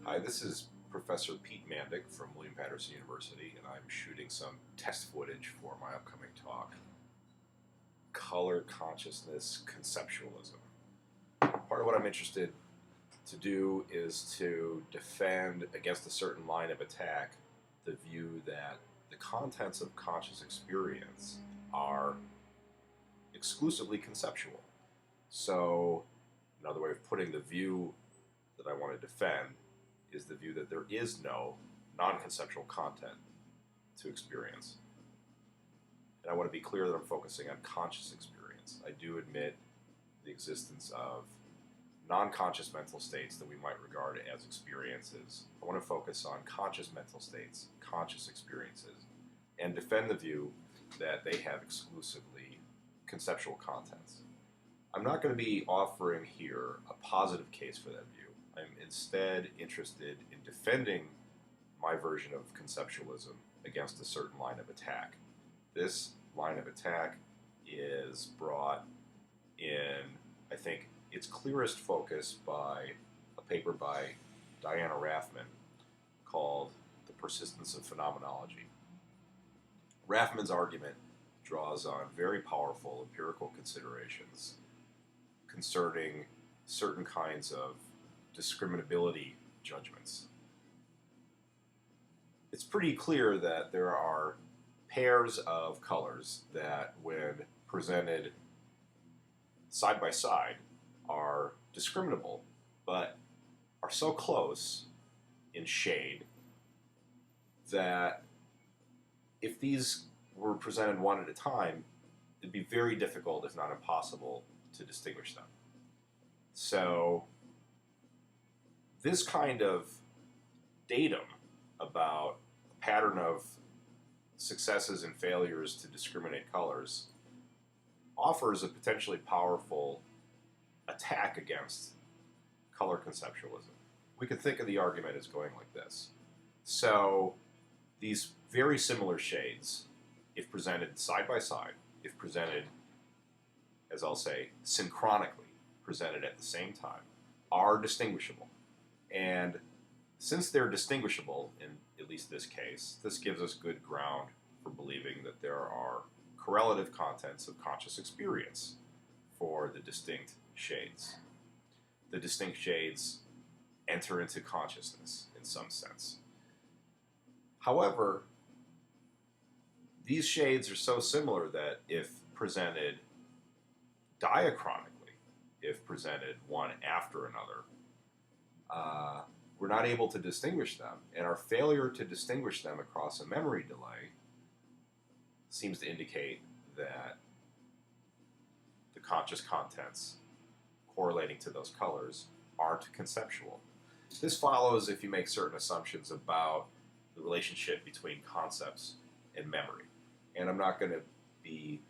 Hi, this is Professor Pete Mandick from William Patterson University, and I'm shooting some test footage for my upcoming talk, Color Consciousness Conceptualism. Part of what I'm interested to do is to defend against a certain line of attack the view that the contents of conscious experience are exclusively conceptual. So, another way of putting the view that I want to defend is the view that there is no non-conceptual content to experience. And I want to be clear that I'm focusing on conscious experience. I do admit the existence of non-conscious mental states that we might regard as experiences. I want to focus on conscious mental states, conscious experiences, and defend the view that they have exclusively conceptual contents. I'm not going to be offering here a positive case for that view. I'm instead interested in defending my version of conceptualism against a certain line of attack. This line of attack is brought in, I think, its clearest focus by a paper by Diana Rathman called The Persistence of Phenomenology. Rathman's argument draws on very powerful empirical considerations concerning certain kinds of discriminability judgments. It's pretty clear that there are pairs of colors that, when presented side by side, are discriminable, but are so close in shade that if these were presented one at a time, it'd be very difficult, if not impossible, to distinguish them. So this kind of datum about a pattern of successes and failures to discriminate colors offers a potentially powerful attack against color conceptualism. We could think of the argument as going like this. So these very similar shades, if presented side by side, if presented, as I'll say, synchronically, presented at the same time, are distinguishable. And since they're distinguishable, in at least this case, this gives us good ground for believing that there are correlative contents of conscious experience for the distinct shades. The distinct shades enter into consciousness in some sense. However, these shades are so similar that if presented diachronically, if presented one after another, we're not able to distinguish them, and our failure to distinguish them across a memory delay seems to indicate that the conscious contents correlating to those colors aren't conceptual. This follows if you make certain assumptions about the relationship between concepts and memory. And I'm not going to be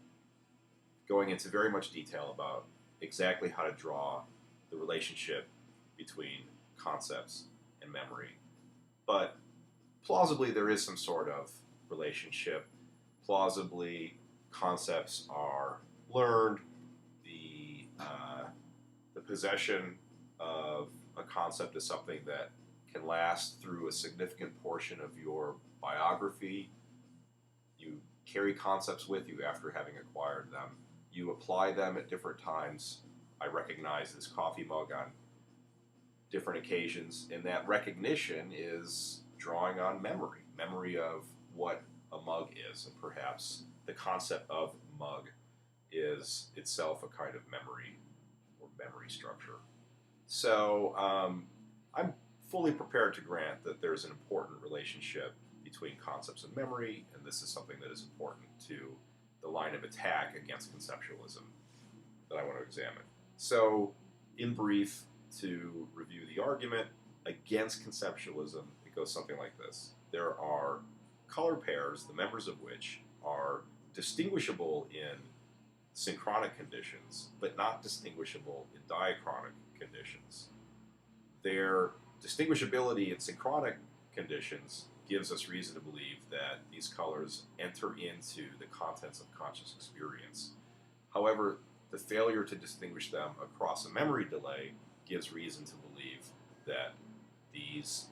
going into very much detail about exactly how to draw the relationship between concepts and memory. But plausibly there is some sort of relationship. Plausibly concepts are learned. The possession of a concept is something that can last through a significant portion of your biography. You carry concepts with you after having acquired them. You apply them at different times. I recognize this coffee mug on different occasions, and that recognition is drawing on memory of what a mug is, and perhaps the concept of mug is itself a kind of memory or memory structure. So I'm fully prepared to grant that there's an important relationship between concepts and memory, and this is something that is important to the line of attack against conceptualism that I want to examine. So, in brief, to review the argument against conceptualism, it goes something like this. There are color pairs, the members of which are distinguishable in synchronic conditions, but not distinguishable in diachronic conditions. Their distinguishability in synchronic conditions gives us reason to believe that these colors enter into the contents of conscious experience. However, the failure to distinguish them across a memory delay gives reason to believe that the these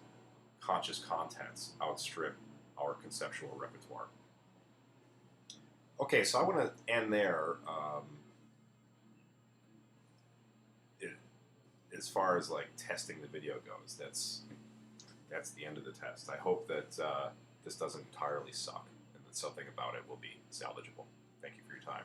conscious contents outstrip our conceptual repertoire. Okay, so I want to end there. As far as like testing the video goes, that's the end of the test. I hope that this doesn't entirely suck and that something about it will be salvageable. Thank you for your time.